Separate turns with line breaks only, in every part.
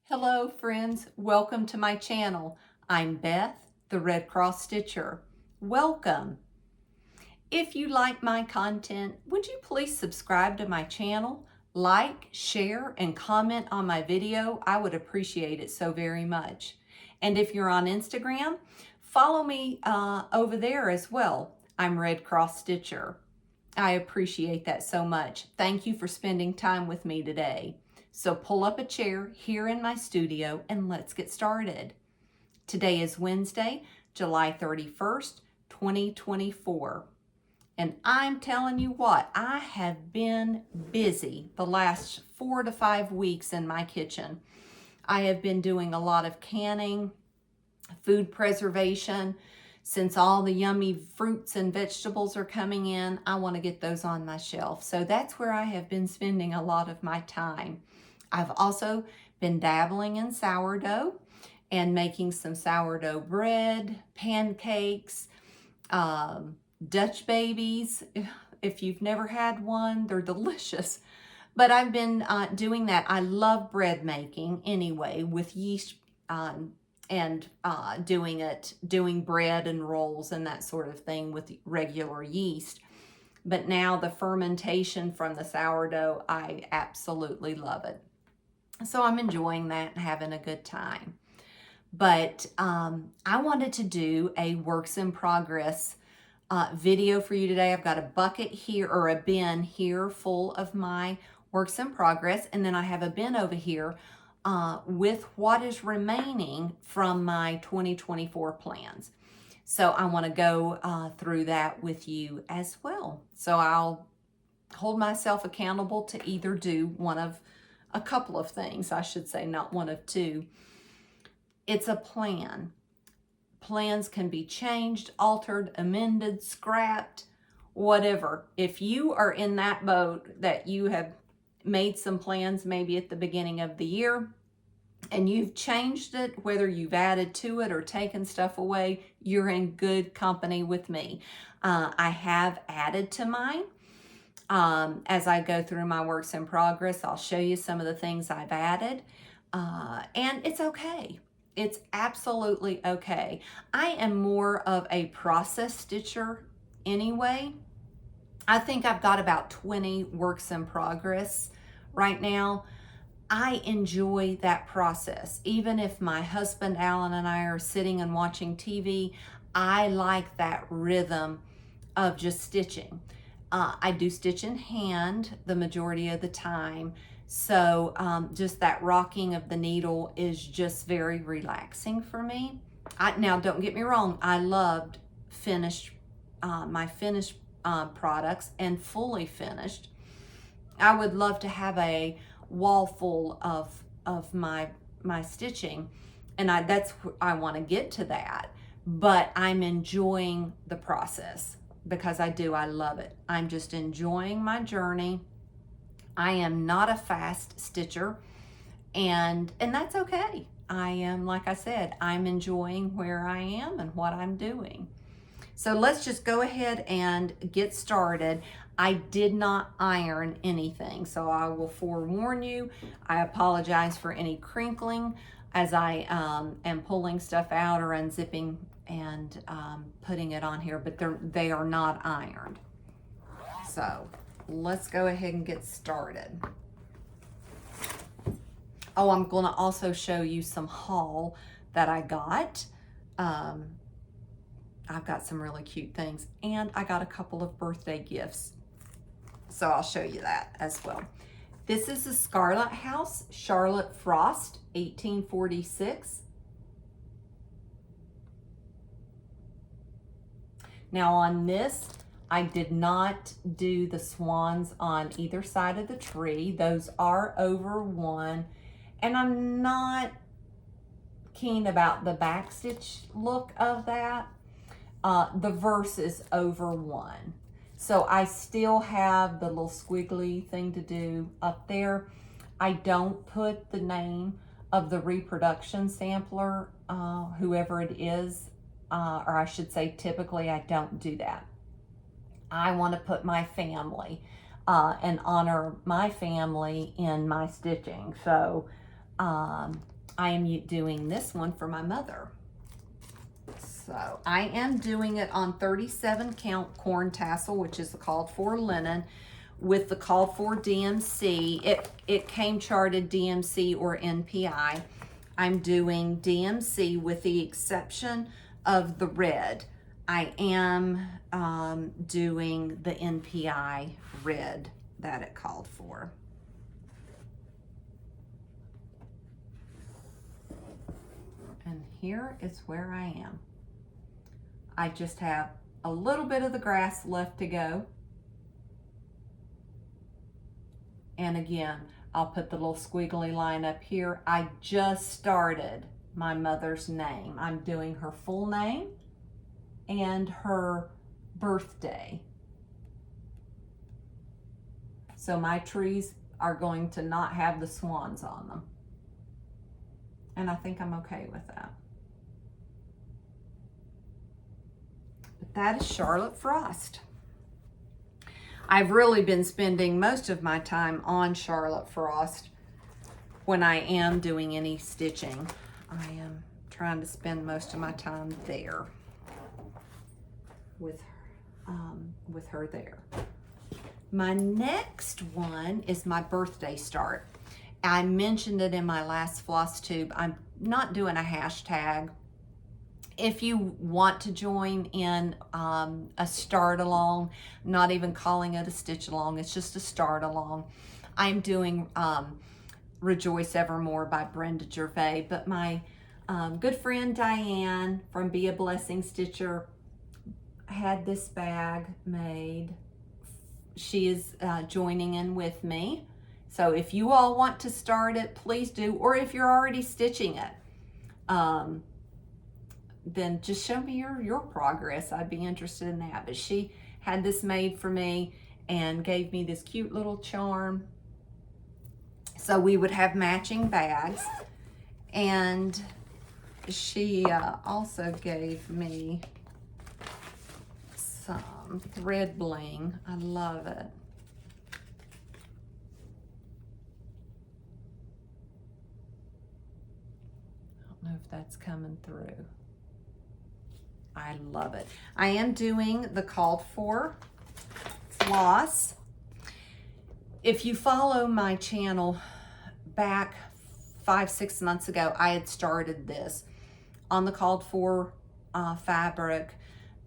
Hello friends, welcome to my channel. I'm Beth, the Red Cross Stitcher. Welcome. If you like my content, would you please subscribe to my channel, like, share, and comment on my video? I would appreciate it so very much. And if you're on Instagram, follow me over there as well. I'm Red Cross Stitcher. I appreciate that so much. Thank you for spending time with me today. So pull up a chair here in my studio and let's get started. Today is Wednesday, July 31st, 2024. And I'm telling you what, I have been busy the last 4 to 5 weeks in my kitchen. I have been doing a lot of canning, food preservation. Since all the yummy fruits and vegetables are coming in, I want to get those on my shelf. So that's where I have been spending a lot of my time. I've also been dabbling in sourdough and making some sourdough bread, pancakes, Dutch babies. If you've never had one, they're delicious. But I've been doing that. I love bread making anyway with yeast and doing bread and rolls and that sort of thing with regular yeast. But now the fermentation from the sourdough, I absolutely love it. So I'm enjoying that and having a good time. But I wanted to do a works in progress video for you today. I've got a bucket here, or a bin here full of my works in progress. And then I have a bin over here with what is remaining from my 2024 plans. So I want to go through that with you as well. So I'll hold myself accountable to either do a couple of things, I should say, not one of two. It's a plan. Plans can be changed, altered, amended, scrapped, whatever. If you are in that boat that you have made some plans maybe at the beginning of the year and you've changed it, whether you've added to it or taken stuff away, you're in good company with me. I have added to mine. As I go through my works in progress, I'll show you some of the things I've added, and it's okay. It's absolutely okay. I am more of a process stitcher anyway. I think I've got about 20 works in progress right now. I enjoy that process. Even if my husband Alan and I are sitting and watching TV, I like that rhythm of just stitching. I do stitch in hand the majority of the time. So just that rocking of the needle is just very relaxing for me. Now, don't get me wrong. I loved my finished products and fully finished. I would love to have a wall full of my stitching. And I want to get to that. But I'm enjoying the process. Because I love it. I'm just enjoying my journey. I am not a fast stitcher, and that's okay. I am, like I said, I'm enjoying where I am and what I'm doing. So let's just go ahead and get started. I did not iron anything, so I will forewarn you. I apologize for any crinkling as I am pulling stuff out or unzipping and putting it on here, but they are not ironed. So let's go ahead and get started. Oh, I'm gonna also show you some haul that I got. I've got some really cute things, and I got a couple of birthday gifts. So I'll show you that as well. This is the Scarlet House, Charlotte Frost, 1846. Now on this, I did not do the swans on either side of the tree. Those are over 1. And I'm not keen about the backstitch look of that. The verse is over 1. So I still have the little squiggly thing to do up there. I don't put the name of the reproduction sampler, whoever it is, or I should say typically I don't do that. I want to put my family and honor my family in my stitching. So I am doing this one for my mother. So I am doing it on 37 count corn tassel, which is the called for linen, with the called for DMC. It came charted DMC or NPI. I'm doing DMC with the exception of the red. I am doing the NPI red that it called for. And here is where I am. I just have a little bit of the grass left to go. And again, I'll put the little squiggly line up here. I just started my mother's name. I'm doing her full name and her birthday. So my trees are going to not have the swans on them. And I think I'm okay with that. But that is Charlotte Frost. I've really been spending most of my time on Charlotte Frost when I am doing any stitching. I am trying to spend most of my time there with her there. My next one is my birthday start. I mentioned it in my last Flosstube. I'm not doing a hashtag. If you want to join in a start along, not even calling it a stitch along, it's just a start along. I'm doing Rejoice Evermore by Brenda Gervais, but my good friend Diane from Be a Blessing Stitcher had this bag made. She is joining in with me. So if you all want to start it, please do. Or if you're already stitching it, then just show me your progress. I'd be interested in that. But she had this made for me and gave me this cute little charm. So we would have matching bags. And she also gave me some thread bling. I love it. I don't know if that's coming through. I love it. I am doing the called for floss. If you follow my channel back 5-6 months ago, I had started this on the called for fabric,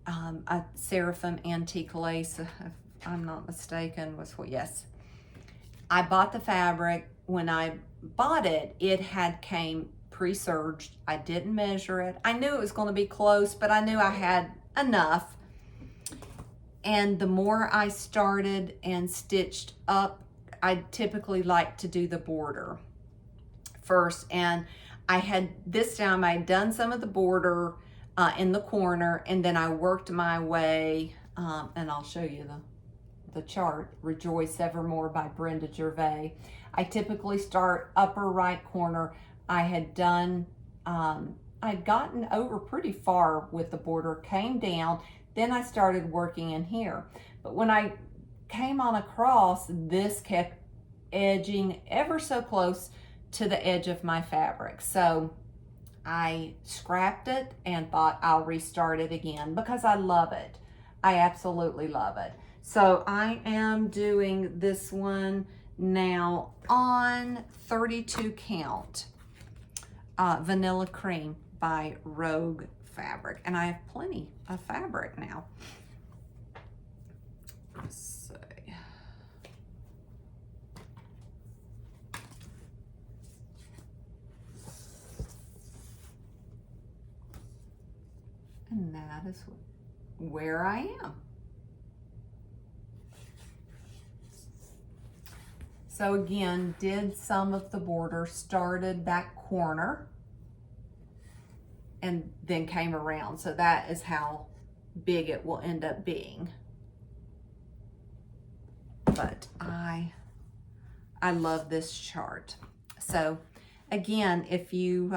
a Seraphim antique lace, if I'm not mistaken, was what, yes. I bought the fabric. When I bought it, it had came pre-serged. I didn't measure it. I knew it was going to be close, but I knew I had enough. And the more I started and stitched up, I typically like to do the border first. And I had this time, I had done some of the border in the corner, and then I worked my way, and I'll show you the chart, Rejoice Evermore by Brenda Gervais. I typically start upper right corner. I had done, I'd gotten over pretty far with the border, came down, then I started working in here. But when I came on across, this kept edging ever so close to the edge of my fabric. So I scrapped it and thought I'll restart it again because I love it. I absolutely love it. So I am doing this one now on 32 count. Vanilla Cream by Rogue Fabric. And I have plenty of fabric now. Let's see. And that is where I am. So again, did some of the border, started that corner, and then came around. So that is how big it will end up being. But I love this chart. So again, if you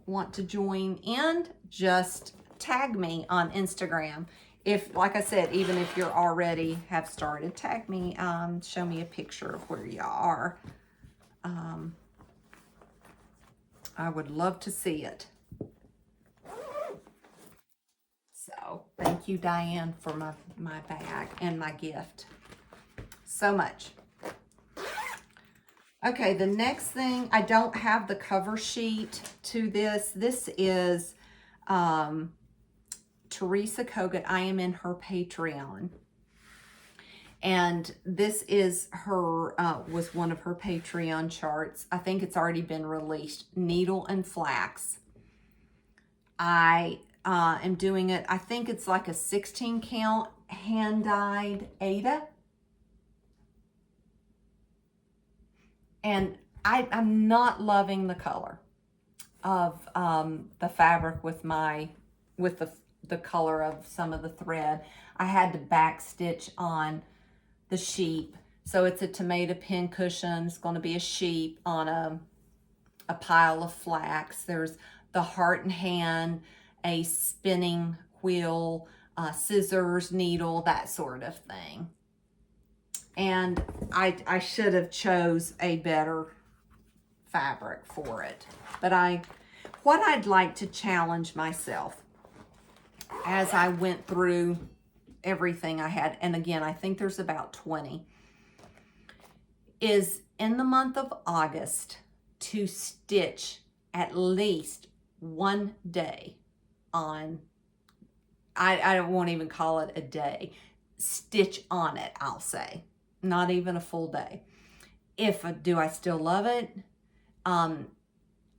want to join in, just tag me on Instagram. If, like I said, even if you're already have started, tag me, show me a picture of where you are. I would love to see it. So thank you, Diane, for my bag and my gift. So much. Okay, the next thing, I don't have the cover sheet to this. This is Teresa Kogut. I am in her Patreon. And this is her, was one of her Patreon charts. I think it's already been released. Needle and Flax. I am doing it, I think it's like a 16 count hand-dyed Ada. And I'm not loving the color of the fabric with the color of some of the thread. I had to back stitch on the sheep. So it's a tomato pin cushion. It's going to be a sheep on a pile of flax. There's the heart and hand, a spinning wheel, scissors, needle, that sort of thing. And I should have chose a better fabric for it. But what I'd like to challenge myself as I went through everything I had, and again, I think there's about 20, is in the month of August to stitch at least one day on, I won't even call it a day, stitch on it, I'll say. Not even a full day. Do I still love it?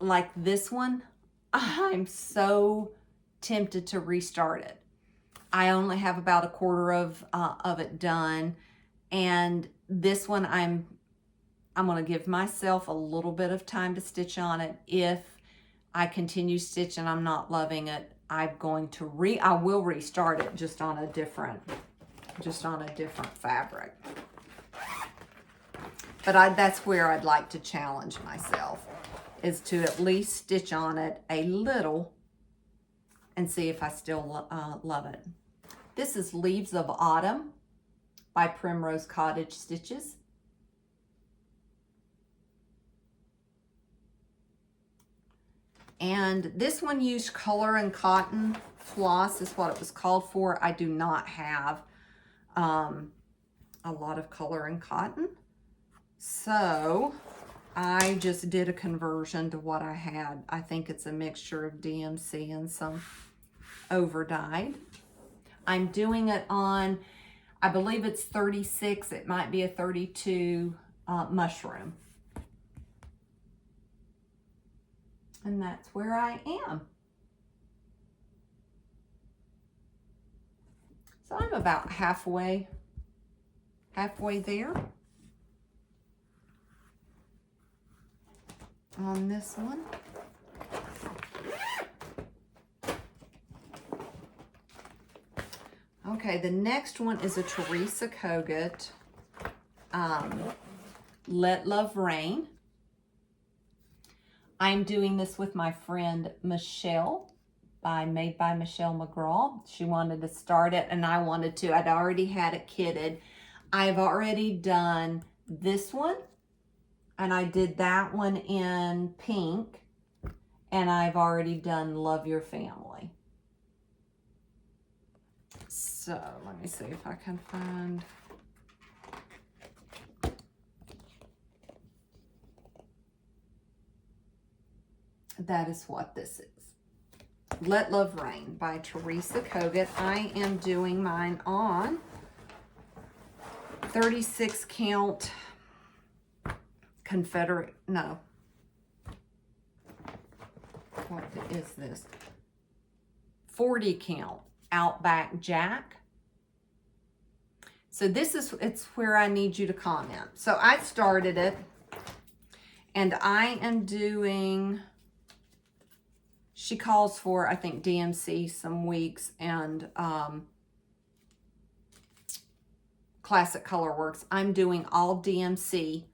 Like this one, I'm so tempted to restart it. I only have about a quarter of it done, and this one I'm going to give myself a little bit of time to stitch on it. If I continue stitching, I'm not loving it, I will restart it just on a different fabric. But that's where I'd like to challenge myself, is to at least stitch on it a little and see if I still love it. This is Leaves of Autumn by Primrose Cottage Stitches. And this one used color and cotton floss, is what it was called for. I do not have a lot of color and cotton, so I just did a conversion to what I had. I think it's a mixture of DMC and some over-dyed. I'm doing it on, I believe it's 36, it might be a 32 mushroom. And that's where I am. So I'm about halfway there on this one. Okay, the next one is a Teresa Kogut, Let Love Rain. I'm doing this with my friend Michelle, made by Michelle McGraw. She wanted to start it, and I wanted to. I'd already had it kitted. I've already done this one, and I did that one in pink, and I've already done Love Your Family. So let me see if I can find. That is what this is. Let Love Rain by Teresa Kogut. I am doing mine on 36 count Confederate, no. What is this? 40 count Outback Jack. So it's where I need you to comment. So I started it, and I am doing, she calls for, I think, DMC some weeks, and Classic Colorworks. I'm doing all DMC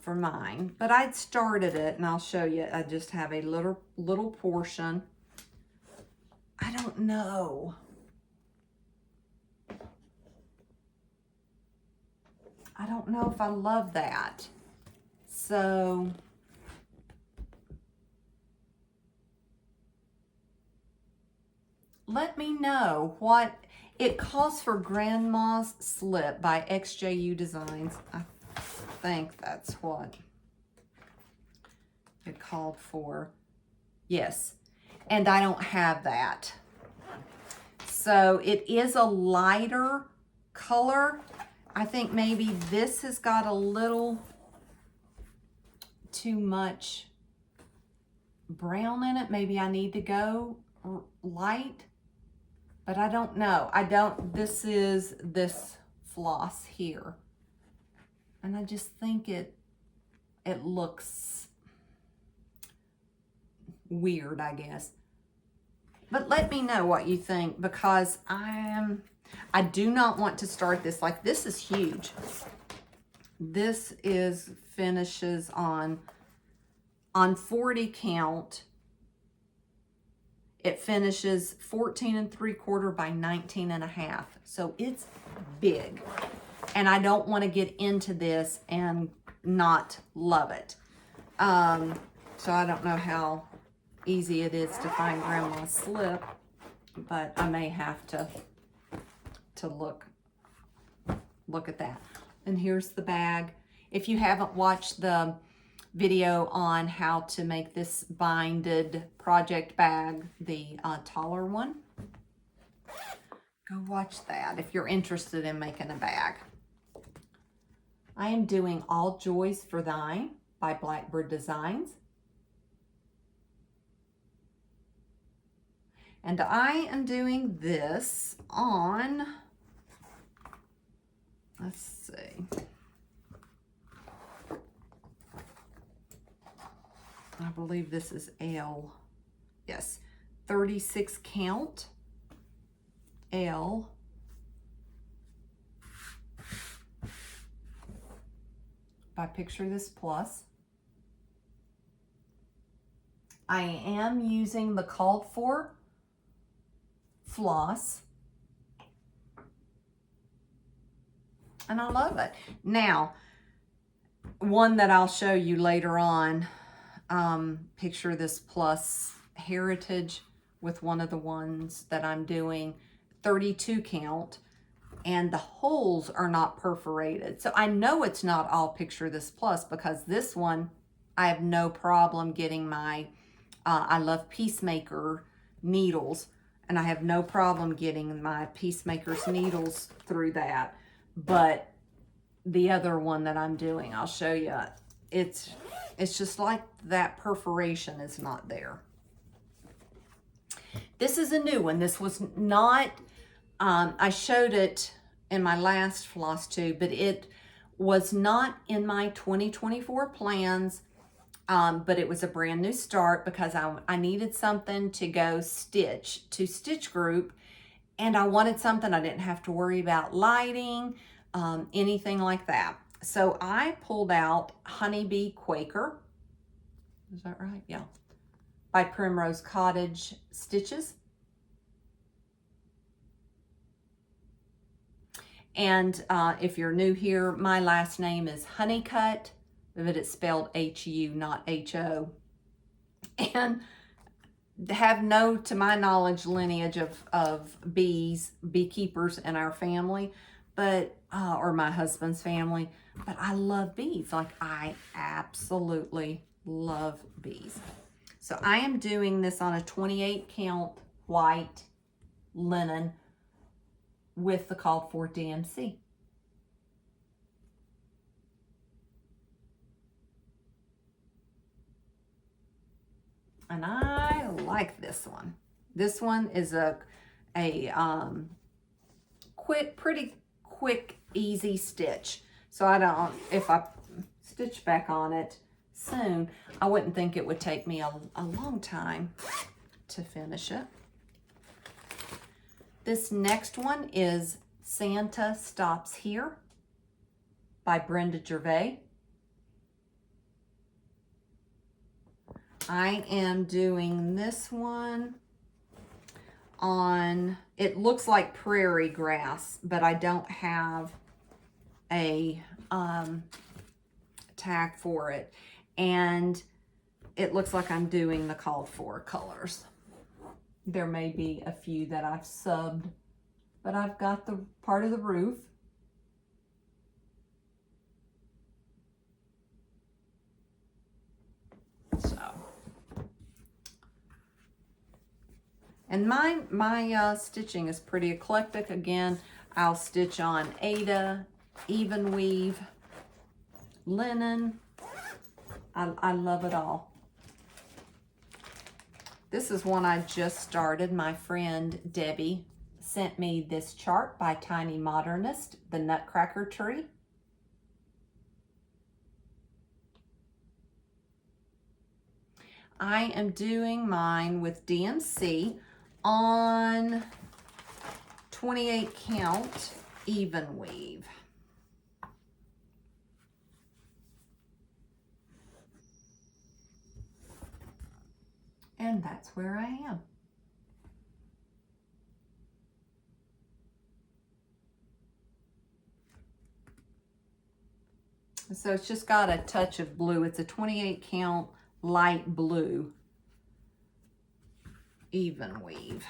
for mine, but I'd started it, and I'll show you. I just have a little portion. I don't know. I don't know if I love that. So let me know what it calls for. Grandma's Slip by XJU Designs. I think that's what it called for. Yes, and I don't have that. So it is a lighter color. I think maybe this has got a little too much brown in it. Maybe I need to go light, but I don't know. This is this floss here. And I just think it looks weird, I guess. But let me know what you think, because I do not want to start this. Like, this is huge. This is finishes on 40 count. It finishes 14 3/4 by 19 1/2. So it's big. And I don't want to get into this and not love it. So I don't know how easy it is to find Grandma's Slip, but I may have to look at that. And here's the bag. If you haven't watched the video on how to make this binded project bag, the taller one, go watch that if you're interested in making a bag. I am doing All Joys for Thine by Blackbird Designs. And I am doing this on, let's see, I believe this is L. Yes, 36 count L. By Picture This Plus. I am using the called for floss, and I love it. Now, one that I'll show you later on, Picture This Plus Heritage, with one of the ones that I'm doing 32 count, and the holes are not perforated. So I know it's not all Picture This Plus, because this one, I have no problem getting my, I love Peacemaker needles, and I have no problem getting my Peacemaker's needles through that. But the other one that I'm doing, I'll show you, it's just like that perforation is not there. This is a new one. This was not, I showed it in my last Flosstube, but it was not in my 2024 plans. But it was a brand new start, because I needed something to go stitch to Stitch Group, and I wanted something I didn't have to worry about lighting, anything like that. So I pulled out Honeybee Quaker. Is that right? Yeah. By Primrose Cottage Stitches. And if you're new here, my last name is Honeycutt, but it's spelled H-U, not H-O. And have no, to my knowledge, lineage of beekeepers in our family, but, or my husband's family, but I love bees. Like, I absolutely love bees. So I am doing this on a 28 count white linen with the called for DMC. And I like this one. This one is a pretty quick, easy stitch. So I don't, if I stitch back on it soon, I wouldn't think it would take me a long time to finish it. This next one is Santa Stops Here by Brenda Gervais. I am doing this one on, it looks like prairie grass, but I don't have a tag for it. And it looks like I'm doing the called for colors. There may be a few that I've subbed, but I've got the part of the roof. So, and my stitching is pretty eclectic. Again, I'll stitch on Aida, even weave, linen. I love it all. This is one I just started. My friend Debbie sent me this chart by Tiny Modernist, the Nutcracker Tree. I am doing mine with DMC on 28 count even weave. And that's where I am. So it's just got a touch of blue. It's a 28 count light blue even weave.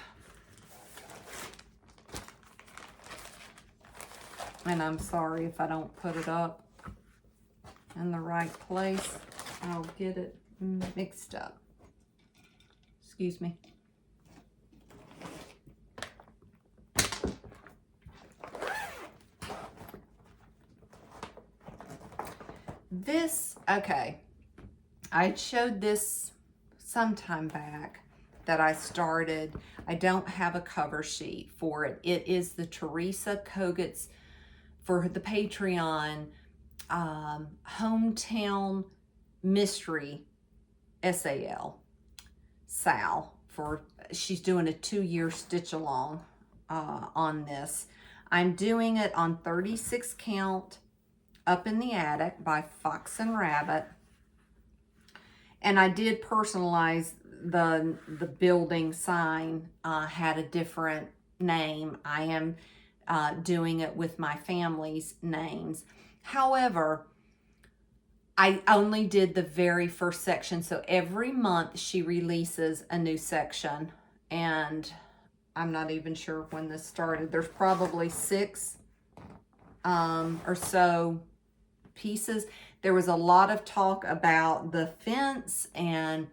And I'm sorry if I don't put it up in the right place. I'll get it mixed up. Excuse me. This, okay, I showed this sometime back that I started. I don't have a cover sheet for it. It is the Teresa Kogut's, for the Patreon, Hometown Mystery Sal, for she's doing a 2-year stitch along on this. I'm doing it on 36 count Up in the Attic by Fox and Rabbit. And I did personalize the building sign, had a different name. I am doing it with my family's names. However, I only did the very first section. So every month she releases a new section, and I'm not even sure when this started. There's probably 6 or so pieces. There was a lot of talk about the fence and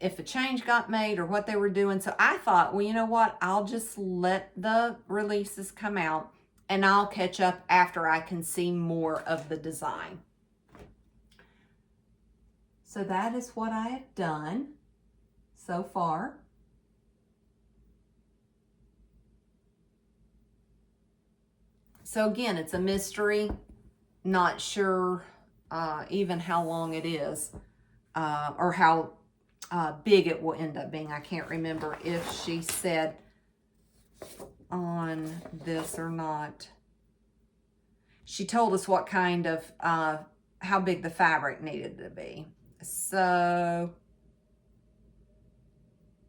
if a change got made or what they were doing. So I thought, well, you know what? I'll just let the releases come out and I'll catch up after I can see more of the design. So that is what I have done so far. So again, it's a mystery. Not sure even how long it is or how big it will end up being. I can't remember if she said on this or not. She told us what kind of, how big the fabric needed to be. So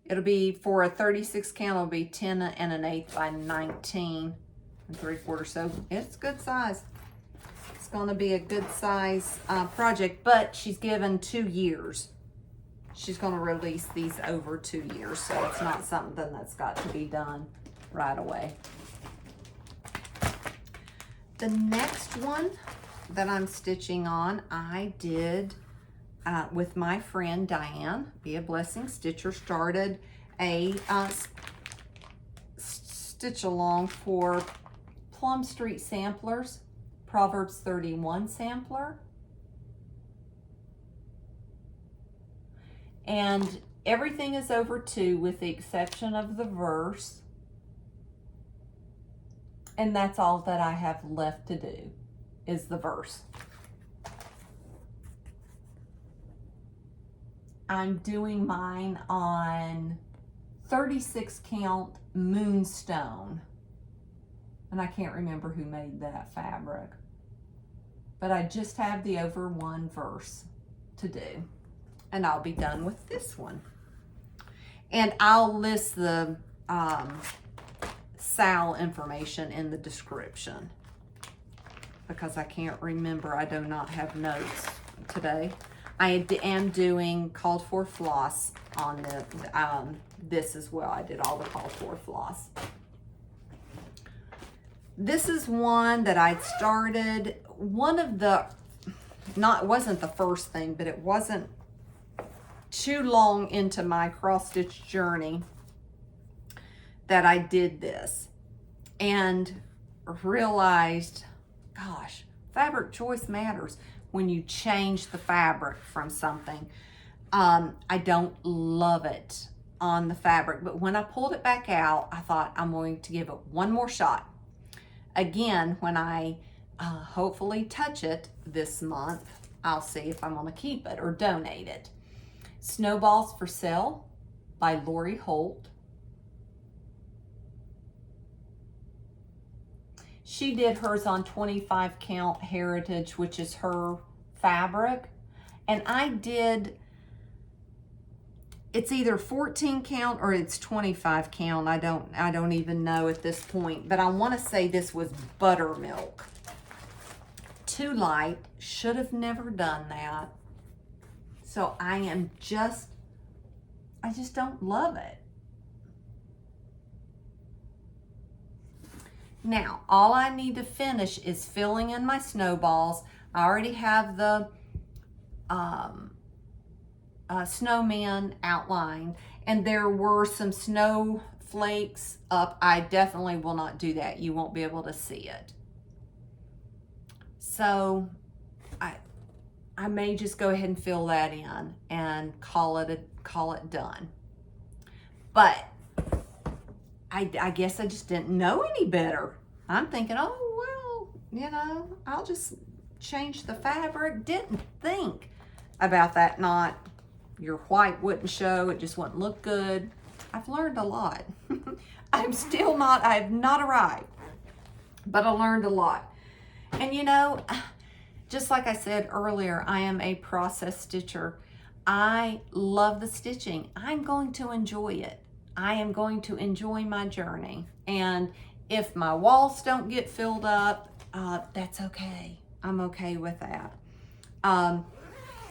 it'll be, for a 36 count, it'll be 10 1/8 by 19 3/4. So it's good size. It's going to be a good size project, but she's given 2 years. She's going to release these over 2 years, so it's not something that's got to be done right away. The next one that I'm stitching on, I did with my friend Diane, Be a Blessing Stitcher, started a stitch along for Plum Street Samplers, Proverbs 31 sampler. And everything is over 2 with the exception of the verse. And that's all that I have left to do is the verse. I'm doing mine on 36 count Moonstone. And I can't remember who made that fabric. But I just have the over 1 verse to do. And I'll be done with this one. And I'll list the Sal information in the description because I can't remember. I do not have notes today. I am doing Called For Floss on this as well. I did all the call for floss. This is one that I'd started. One of the, it wasn't the first thing, but it wasn't too long into my cross stitch journey that I did this and realized, gosh, fabric choice matters when you change the fabric from something. I don't love it on the fabric, but when I pulled it back out, I thought I'm going to give it one more shot. Again, when I hopefully touch it this month, I'll see if I'm gonna keep it or donate it. Snowballs for Sale by Lori Holt. She did hers on 25 count Heritage, which is her fabric. And I did, it's either 14 count or it's 25 count. I don't even know at this point, but I want to say this was buttermilk. Too light, should have never done that. So I just don't love it. Now, all I need to finish is filling in my snowballs. I already have the snowman outlined, and there were some snowflakes up. I definitely will not do that. You won't be able to see it. So I may just go ahead and fill that in and call it done. But I guess I just didn't know any better. I'm thinking, oh, well, you know, I'll just change the fabric. Didn't think about that knot. Your white wouldn't show. It just wouldn't look good. I've learned a lot. I have not arrived, but I learned a lot. And you know, just like I said earlier, I am a process stitcher. I love the stitching. I'm going to enjoy it. I am going to enjoy my journey. And if my walls don't get filled up, that's okay. I'm okay with that. And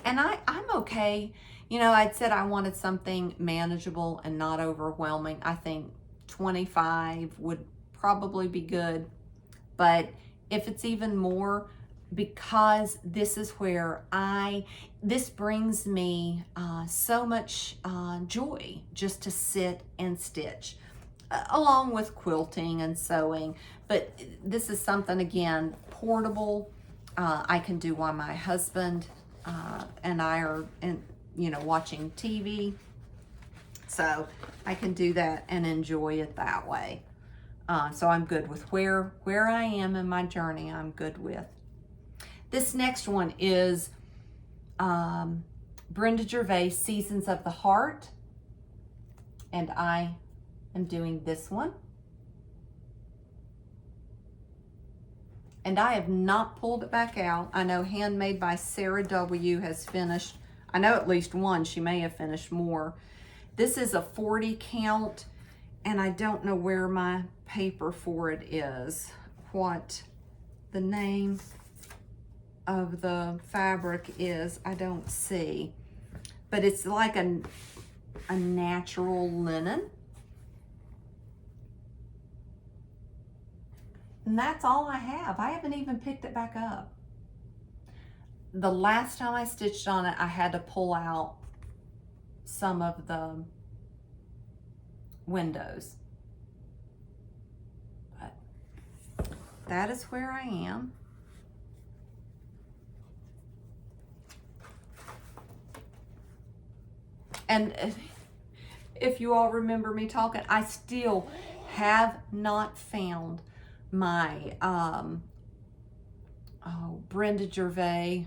I'm okay. You know, I'd said I wanted something manageable and not overwhelming. I think 25 would probably be good. But if it's even more, because this is where this brings me so much joy just to sit and stitch, along with quilting and sewing. But this is something, again, portable. I can do while my husband and I are watching TV. So I can do that and enjoy it that way. So I'm good with where I am in my journey. I'm good with. This next one is Brenda Gervais, Seasons of the Heart. And I am doing this one. And I have not pulled it back out. I know Handmade by Sarah W. has finished. I know at least one. She may have finished more. This is a 40 count. And I don't know where my paper for it is. What the name of the fabric is, I don't see. But it's like a natural linen. And that's all I have. I haven't even picked it back up. The last time I stitched on it, I had to pull out some of the windows. But that is where I am. And if you all remember me talking, I still have not found my Brenda Gervais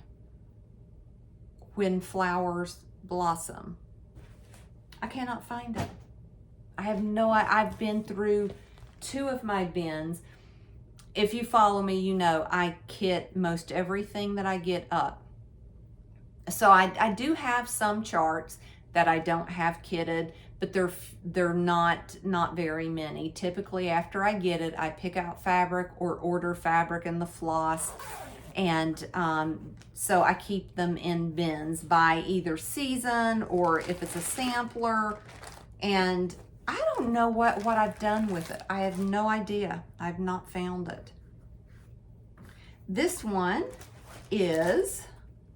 When Flowers Blossom. I cannot find it. I have I've been through 2 of my bins. If you follow me, you know I kit most everything that I get up. So I do have some charts that I don't have kitted, but they're not very many. Typically after I get it, I pick out fabric or order fabric in the floss And so I keep them in bins by either season or if it's a sampler. And I don't know what I've done with it. I have no idea. I've not found it. This one is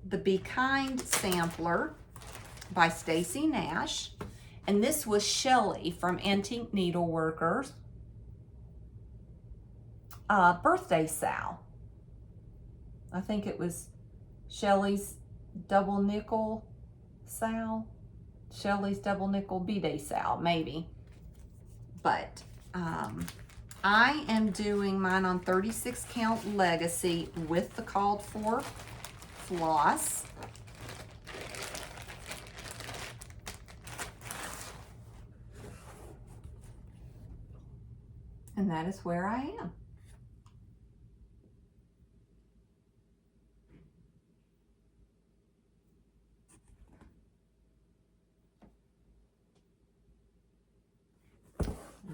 the Be Kind sampler by Stacy Nash. And this was Shelly from Antique Needleworkers. Birthday Sal. I think it was Shelly's double nickel Sal. Shelly's double nickel B-Day Sal, maybe. But I am doing mine on 36 count Legacy with the called for floss. And that is where I am.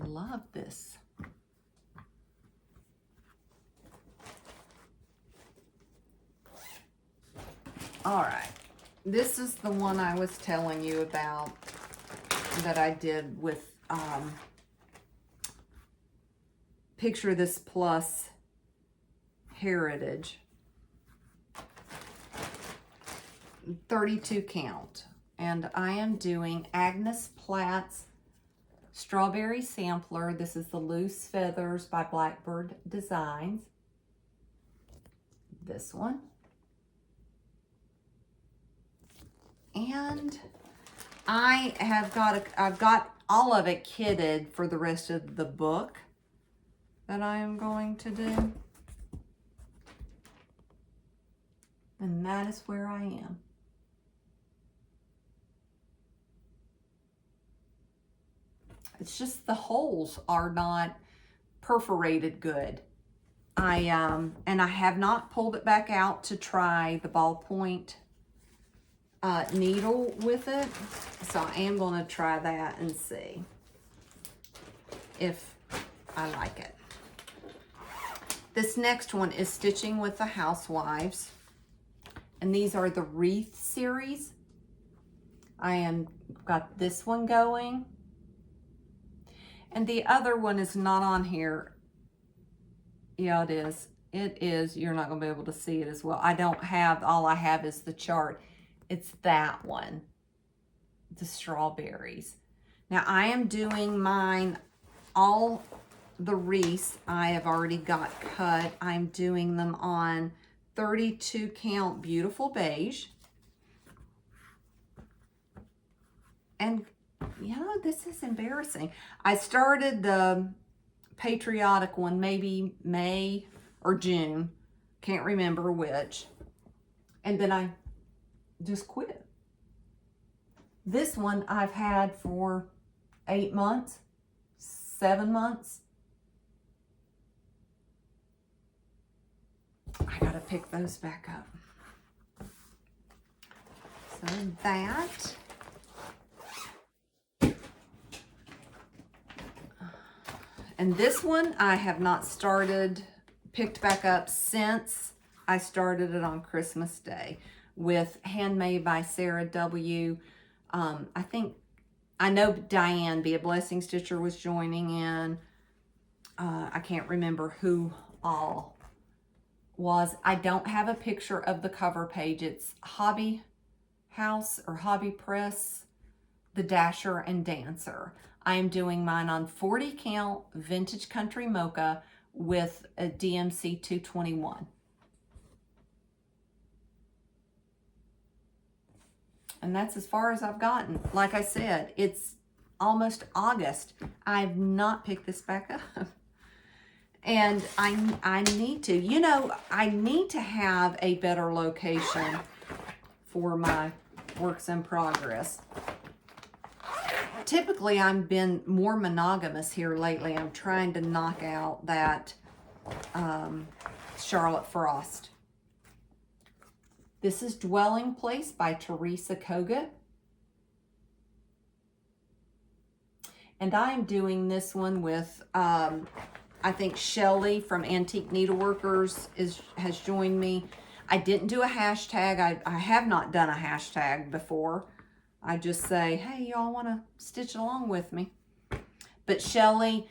Love this. All right, this is the one I was telling you about that I did with Picture This Plus Heritage. 32 count. And I am doing Agnes Platt's Strawberry Sampler. This is the Loose Feathers by Blackbird Designs. This one. And I've got all of it kitted for the rest of the book that I am going to do. And that is where I am. It's just the holes are not perforated good. And I have not pulled it back out to try the ballpoint needle with it. So I am going to try that and see if I like it. This next one is Stitching with the Housewives. And these are the Wreath series. Got this one going. And the other one is not on here. Yeah, it is. It is. You're not going to be able to see it as well. All I have is the chart. It's that one. The strawberries. Now I am doing mine, all the wreaths I have already got cut. I'm doing them on 32 count Beautiful Beige. And you know, this is embarrassing. I started the patriotic one maybe May or June. Can't remember which. And then I just quit. This one I've had for 8 months, 7 months. I gotta pick those back up. So that. And this one I have not picked back up since I started it on Christmas Day with Handmade by Sarah W. I know Diane, Be a Blessing Stitcher, was joining in. I can't remember who all was. I don't have a picture of the cover page. It's Hobby House or Hobby Press, The Dasher and Dancer. I am doing mine on 40 count Vintage Country Mocha with a DMC 221. And that's as far as I've gotten. Like I said, it's almost August. I've not picked this back up. And I need to. You know, I need to have a better location for my works in progress. Typically, I've been more monogamous here lately. I'm trying to knock out that Charlotte Frost. This is Dwelling Place by Teresa Kogut. And I'm doing this one with I think Shelly from Antique Needleworkers has joined me. I didn't do a hashtag. I have not done a hashtag before. I just say, hey, y'all want to stitch along with me. But Shelly,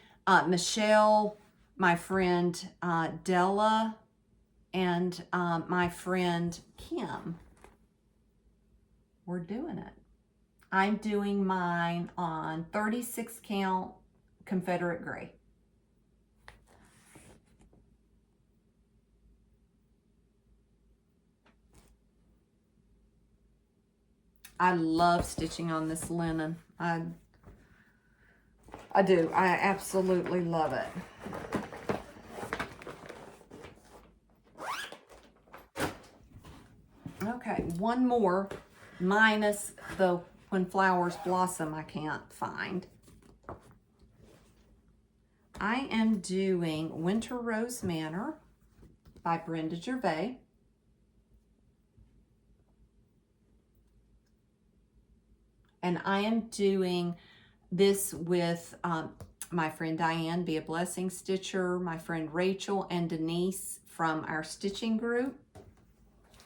Michelle, my friend Della, and my friend Kim, we're doing it. I'm doing mine on 36 count Confederate gray. I love stitching on this linen. I do. I absolutely love it. Okay, one more, minus the When Flowers Blossom I can't find. I am doing Winter Rose Manor by Brenda Gervais. And I am doing this with my friend Diane, Be a Blessing Stitcher, my friend Rachel and Denise from our stitching group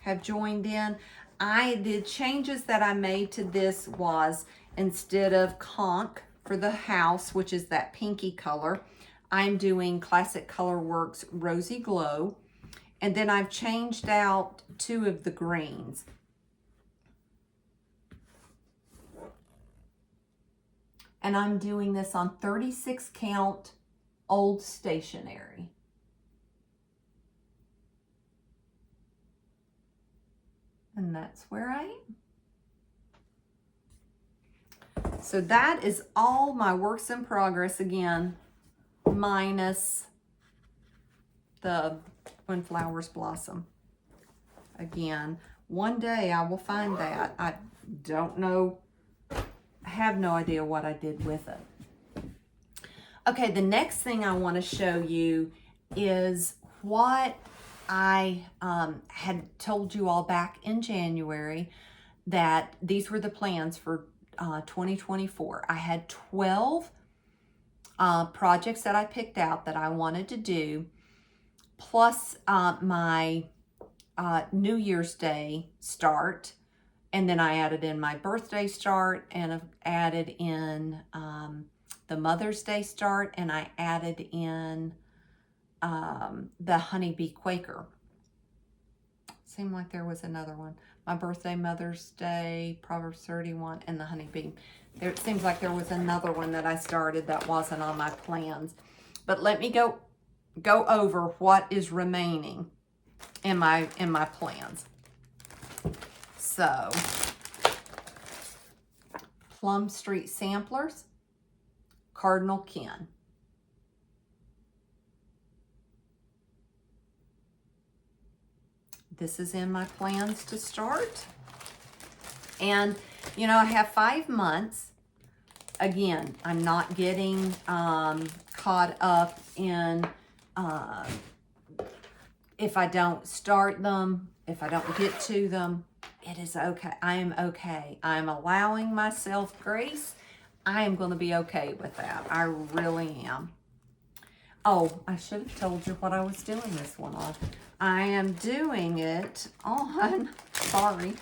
have joined in. The changes that I made to this was, instead of conch for the house, which is that pinky color, I'm doing Classic Colorworks Rosy Glow. And then I've changed out 2 of the greens. And I'm doing this on 36 count old stationery. And that's where I am. So that is all my works in progress, again, minus the When Flowers Blossom. Again, one day I will find that. I don't know, I have no idea what I did with it. Okay, the next thing I want to show you is what I had told you all back in January, that these were the plans for 2024. I had 12 projects that I picked out that I wanted to do, plus my New Year's Day start, and then I added in my birthday start, and I've added in the Mother's Day start, and I added in the Honeybee Quaker. Seemed like there was another one. My birthday, Mother's Day, Proverbs 31, and the Honeybee. It seems like there was another one that I started that wasn't on my plans. But let me go over what is remaining in my plans. So, Plum Street Samplers, Cardinal Ken. This is in my plans to start. And, you know, I have 5 months. Again, I'm not getting caught up in if I don't start them, if I don't get to them. It is okay. I am okay. I'm allowing myself grace. I am going to be okay with that. I really am. Oh, I should have told you what I was doing this one on. I am doing it on, sorry,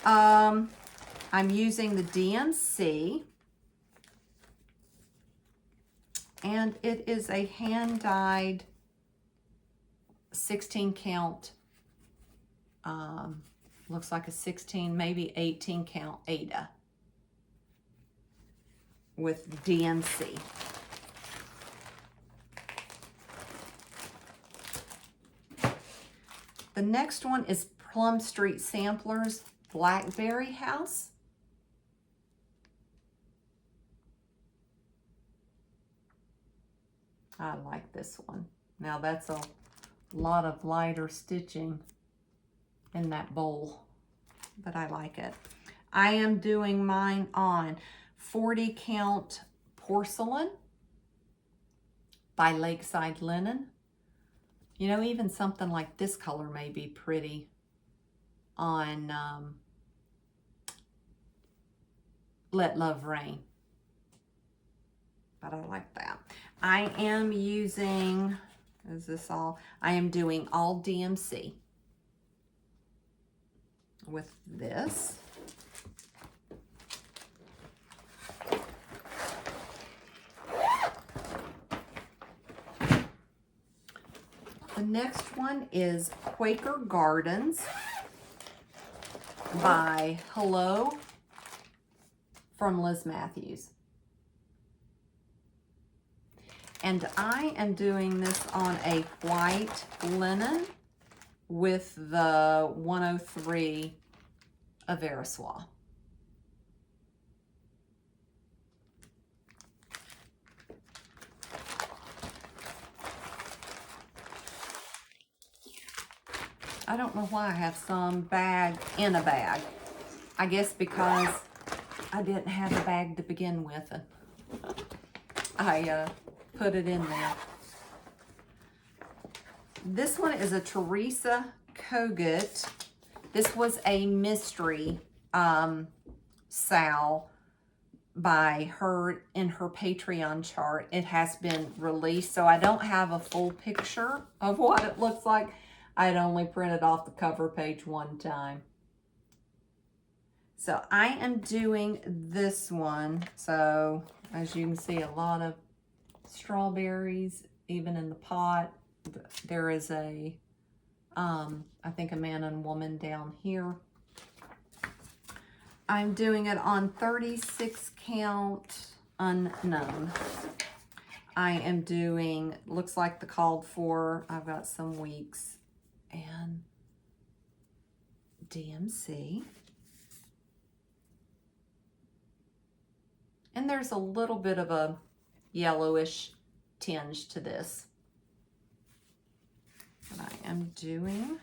I'm using the DMC, and it is a hand-dyed 16 count, looks like a 16, maybe 18 count Ada with DMC. The next one is Plum Street Samplers, Blackberry House. I like this one. Now that's a lot of lighter stitching in that bowl, but I like it. I am doing mine on 40 count Porcelain by Lakeside Linen. You know, even something like this color may be pretty on Let Love Rain. But I like that. I am using, is this all? I am doing all DMC with this. The next one is Quaker Gardens by Hello from Liz Matthews. And I am doing this on a white linen with the 103 of Veriswa. I don't know why I have some bag in a bag. I guess because I didn't have a bag to begin with. And I put it in there. This one is a Teresa Kogut. This was a mystery sal by her in her Patreon chart. It has been released, so I don't have a full picture of what it looks like. I'd only printed off the cover page one time. So I am doing this one. So as you can see, a lot of strawberries, even in the pot. There is a, I think a man and woman down here. I'm doing it on 36 count unknown. I am doing, looks like the called for, I've got some weeks, and DMC. And there's a little bit of a yellowish tinge to this. And I am doing,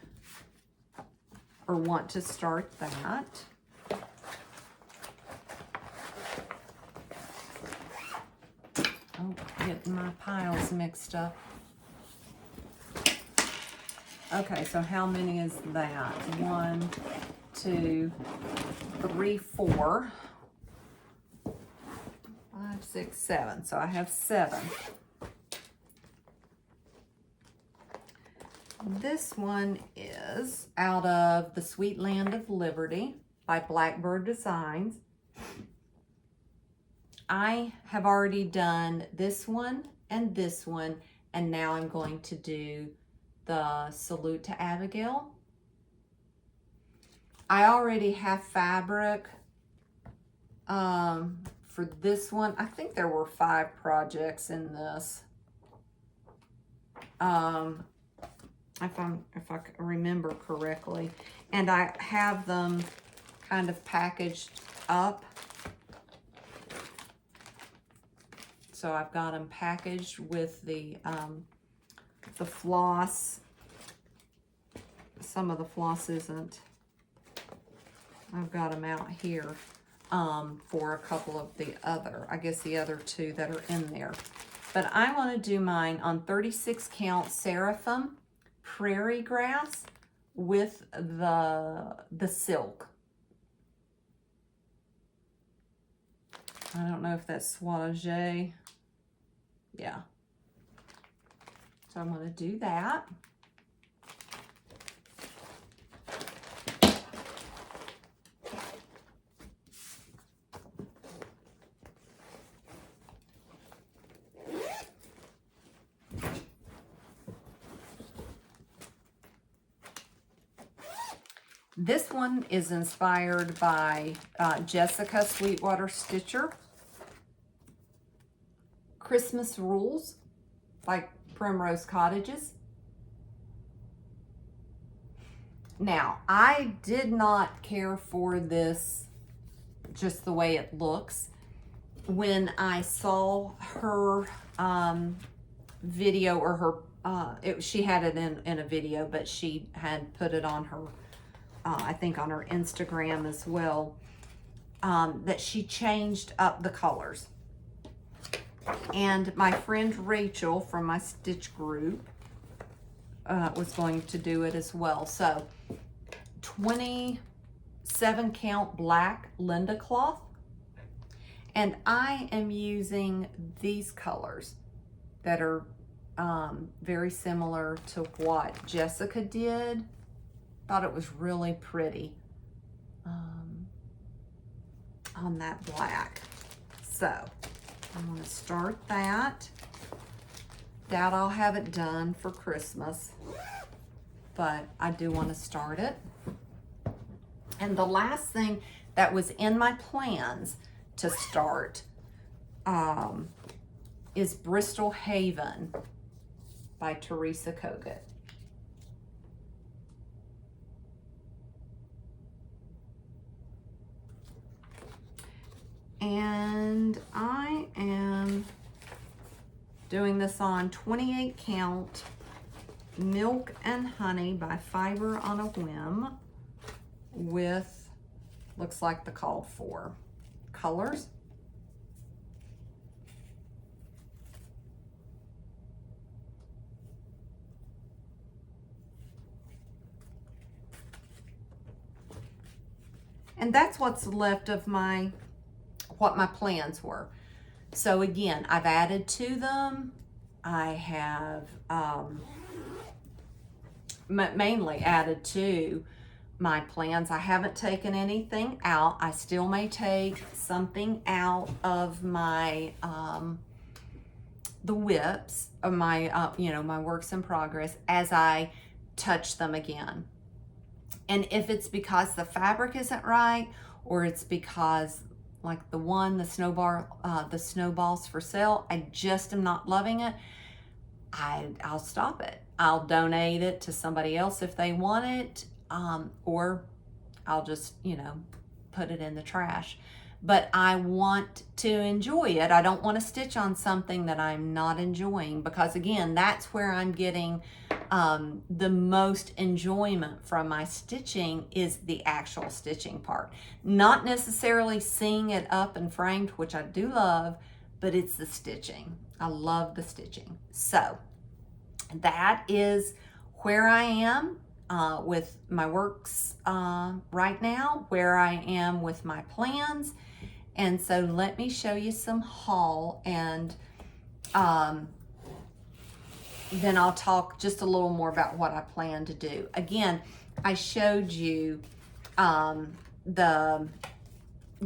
or want to start that. Oh, getting my piles mixed up. Okay, so how many is that? 1, 2, 3, 4, 5, 6, 7. So I have 7. This one is out of The Sweet Land of Liberty by Blackbird Designs. I have already done this one, and now I'm going to do the Salute to Abigail. I already have fabric for this one. I think there were 5 projects in this. If I remember correctly. And I have them kind of packaged up. So I've got them packaged with the floss. Some of the floss isn't. I've got them out here for a couple of the other, I guess the other 2 that are in there. But I want to do mine on 36 count Seraphim Prairie Grass with the silk. I don't know if that's Soilage. Yeah. So I'm going to do that. This one is inspired by Jessica Sweetwater Stitcher. Christmas Rules by Primrose Cottages. Now, I did not care for this just the way it looks. When I saw her video, or her, she had it in a video, but she had put it on her, I think on her Instagram as well, that she changed up the colors. And my friend Rachel from my stitch group was going to do it as well. So 27 count black Linda cloth. And I am using these colors. that are very similar to what Jessica did. Thought it was really pretty on that black. So I'm going to start that. Doubt I'll have it done for Christmas, but I do want to start it. And the last thing that was in my plans to start is Bristol Haven by Teresa Kogut. And I am doing this on 28 count Milk and Honey by Fiber on a Whim with, looks like the called for colors. And that's what's left of what my plans were. So again, I've added to them. I have mainly added to my plans. I haven't taken anything out. I still may take something out of my the WIPs of my my works in progress as I touch them again. And if it's because the fabric isn't right, or it's because like the snowballs for sale, I just am not loving it, I'll stop it. I'll donate it to somebody else if they want it, or I'll just, put it in the trash. But I want to enjoy it. I don't want to stitch on something that I'm not enjoying, because again, that's where I'm getting the most enjoyment from my stitching, is the actual stitching part. Not necessarily seeing it up and framed, which I do love, but it's the stitching. I love the stitching. So that is where I am with my works right now, where I am with my plans. And so let me show you some haul, and then I'll talk just a little more about what I plan to do. Again, I showed you the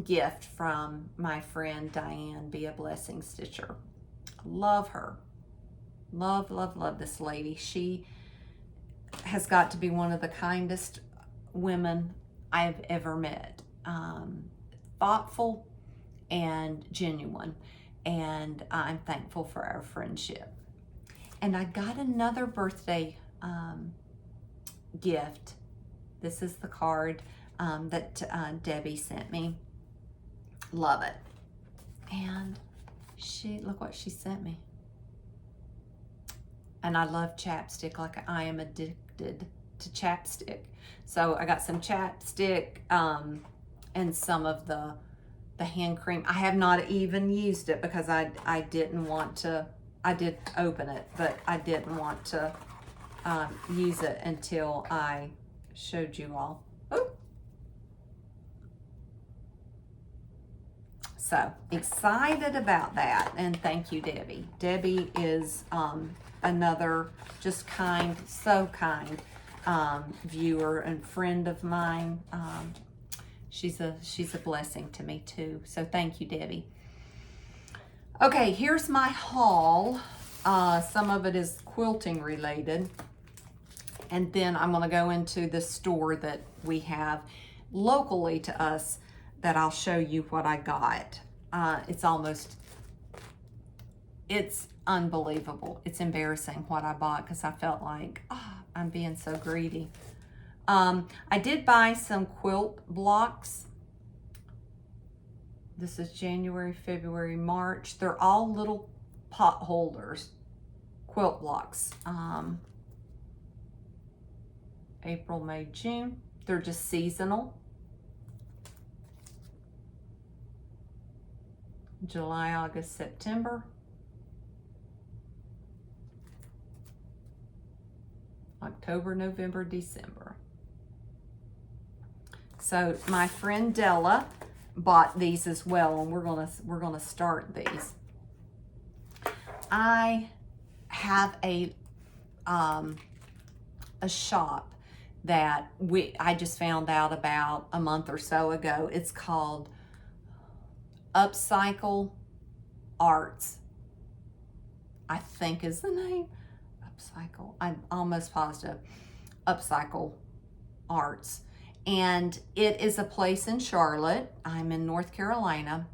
gift from my friend Diane, Be a Blessing Stitcher. Love her. Love, love, love this lady. She has got to be one of the kindest women I've ever met. Thoughtful and genuine, and I'm thankful for our friendship. And I got another birthday gift. This is the card that Debbie sent me. Love it. And look what she sent me. And I love chapstick, like I am addicted to chapstick. So I got some chapstick and some of the hand cream. I have not even used it because I didn't want to. I did open it, but I didn't want to use it until I showed you all. Ooh. So excited about that, and thank you, Debbie. Debbie is another just kind, so kind viewer and friend of mine. She's a blessing to me too. So thank you, Debbie. Okay, here's my haul. Some of it is quilting related. And then I'm gonna go into the store that we have locally to us that I'll show you what I got. It's unbelievable. It's embarrassing what I bought, because I felt like, I'm being so greedy. I did buy some quilt blocks. This is January, February, March. They're all little pot holders, quilt blocks. April, May, June. They're just seasonal. July, August, September. October, November, December. So my friend Della bought these as well, and we're gonna start these. I have a shop that I just found out about a month or so ago. It's called Upcycle Arts, I think is the name. Upcycle, I'm almost positive. Upcycle Arts. And it is a place in Charlotte. I'm in North Carolina.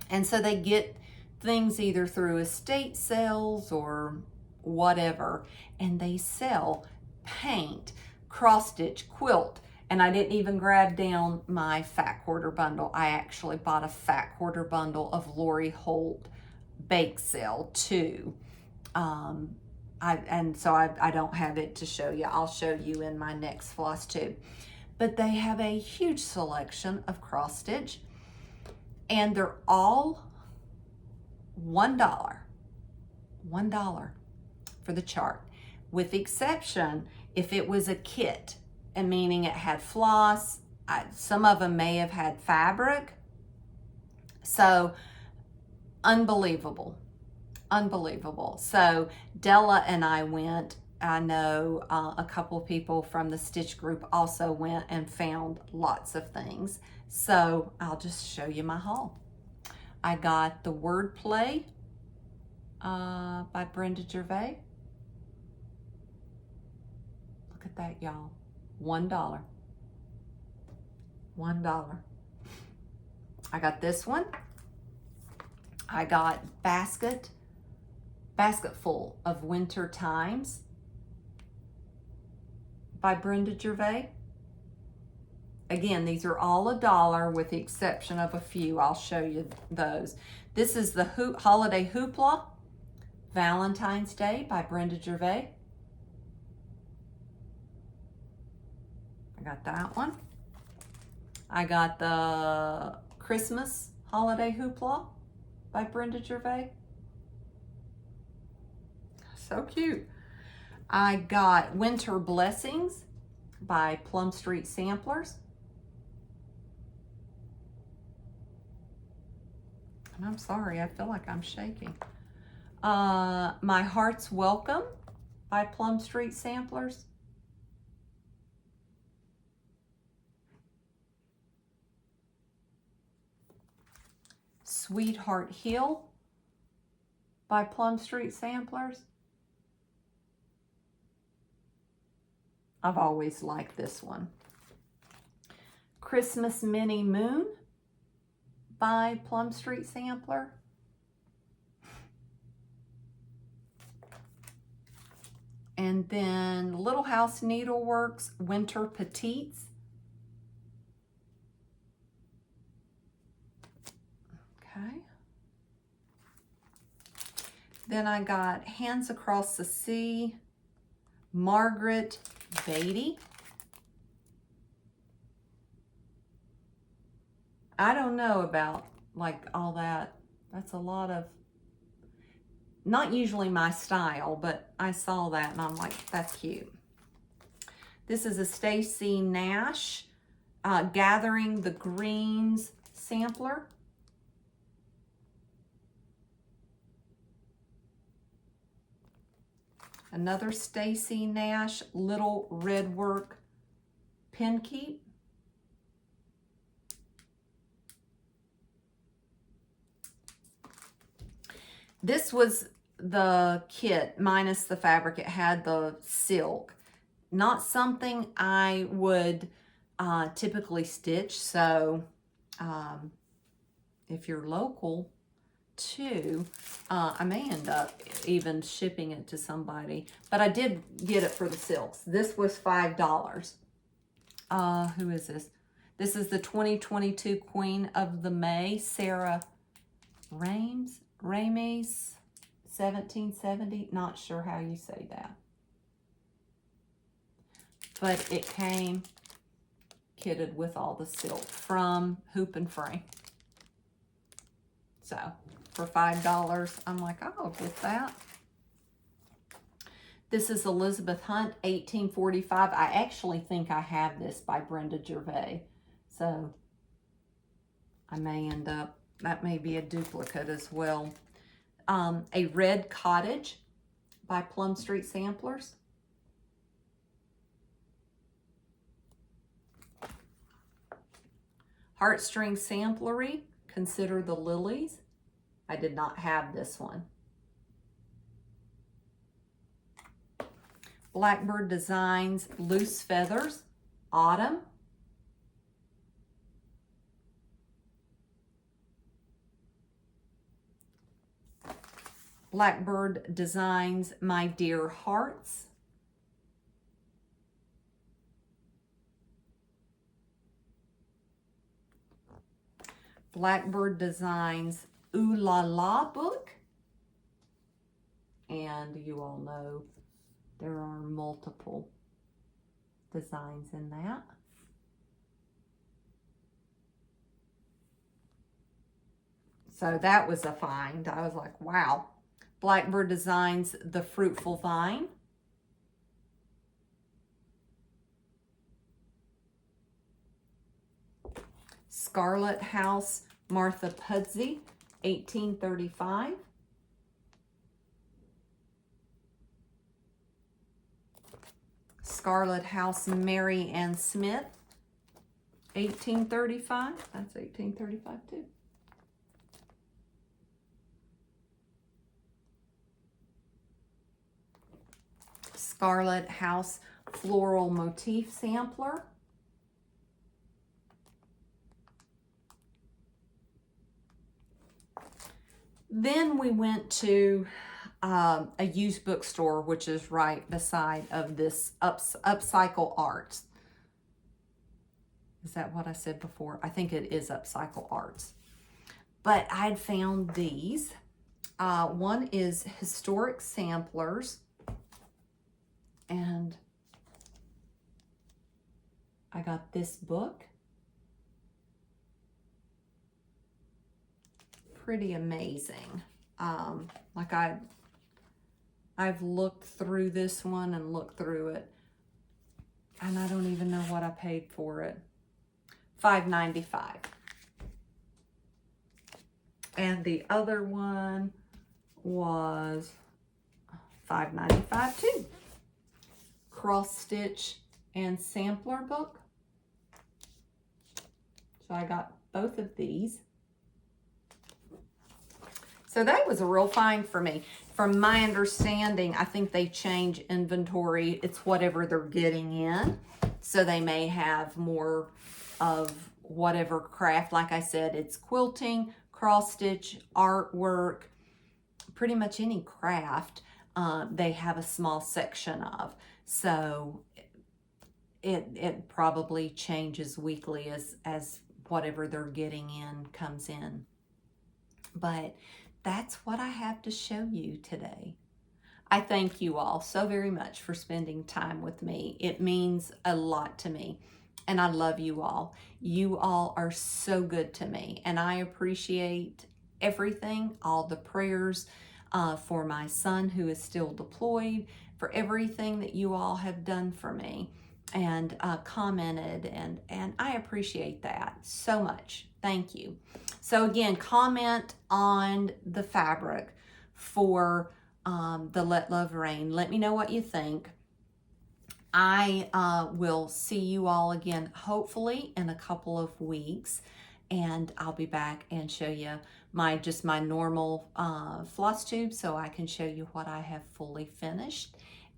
And so they get things either through estate sales or whatever. And they sell paint, cross stitch, quilt. And I didn't even grab down my fat quarter bundle. I actually bought a fat quarter bundle of Lori Holt bake sale too. So I don't have it to show you. I'll show you in my next Flosstube. But they have a huge selection of cross stitch, and they're all $1 for the chart, with the exception if it was a kit, and meaning it had floss. Some of them may have had fabric. So unbelievable. So Della and I went. I know a couple of people from the Stitch group also went and found lots of things. So I'll just show you my haul. I got the Wordplay by Brenda Gervais. Look at that, y'all. $1. I got this one. I got Basketful of Winter Times by Brenda Gervais. Again, these are all $1 with the exception of a few. I'll show you those. This is the Holiday Hoopla, Valentine's Day by Brenda Gervais. I got that one. I got the Christmas Holiday Hoopla by Brenda Gervais. So cute. I got Winter Blessings by Plum Street Samplers. And I'm sorry, I feel like I'm shaking. My Heart's Welcome by Plum Street Samplers. Sweetheart Hill by Plum Street Samplers. I've always liked this one. Christmas Mini Moon by Plum Street Sampler. And then Little House Needleworks Winter Petites. Okay. Then I got Hands Across the Sea, Margaret Beatty. I don't know about like all that. That's a lot of, not usually my style, but I saw that and I'm like, that's cute. This is a Stacy Nash Gathering the Greens sampler. Another Stacy Nash Little Red Work Pin Keep. This was the kit minus the fabric. It had the silk. Not something I would typically stitch. So if you're local too, I may end up even shipping it to somebody. But I did get it for the silks. This was $5. Who is this? This is the 2022 Queen of the May, Sarah Rames, 1770. Not sure how you say that. But it came kitted with all the silk from Hoop and Frame. So for $5, I'm like, I'll get that. This is Elizabeth Hunt, 1845. I actually think I have this by Brenda Gervais. So I may end up, that may be a duplicate as well. A Red Cottage by Plum Street Samplers. Heartstring Samplery, Consider the Lilies. I did not have this one. Blackbird Designs, Loose Feathers, Autumn. Blackbird Designs, My Dear Hearts. Blackbird Designs, Ooh La La book. And you all know there are multiple designs in that. So that was a find. I was like, wow. Blackbird Designs, The Fruitful Vine. Scarlet House, Martha Pudsey, 1835. Scarlet House, Mary Ann Smith, 1835. That's 1835 too. Scarlet House, Floral Motif Sampler. Then we went to a used bookstore, which is right beside of this Upcycle Arts. Is that what I said before? I think it is Upcycle Arts. But I'd found these. One is Historic Samplers. And I got this book. Pretty amazing. Like I've looked through this one and looked through it, and I don't even know what I paid for it. $5.95. And the other one was $5.95 too. Cross stitch and sampler book. So I got both of these. So that was a real find for me. From my understanding, I think they change inventory. It's whatever they're getting in. So they may have more of whatever craft. Like I said, it's quilting, cross stitch, artwork, pretty much any craft they have a small section of. So it probably changes weekly as whatever they're getting in comes in. But that's what I have to show you today. I thank you all so very much for spending time with me. It means a lot to me, and I love you all. You all are so good to me, and I appreciate everything, all the prayers for my son who is still deployed, for everything that you all have done for me and commented, and I appreciate that so much. Thank you. So again, comment on the fabric for the Let Love Rain. Let me know what you think. I will see you all again, hopefully in a couple of weeks, and I'll be back and show you my normal Flosstube, so I can show you what I have fully finished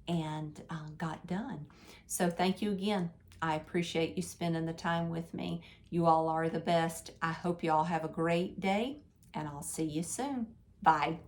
and got done. So thank you again. I appreciate you spending the time with me. You all are the best. I hope you all have a great day, and I'll see you soon. Bye.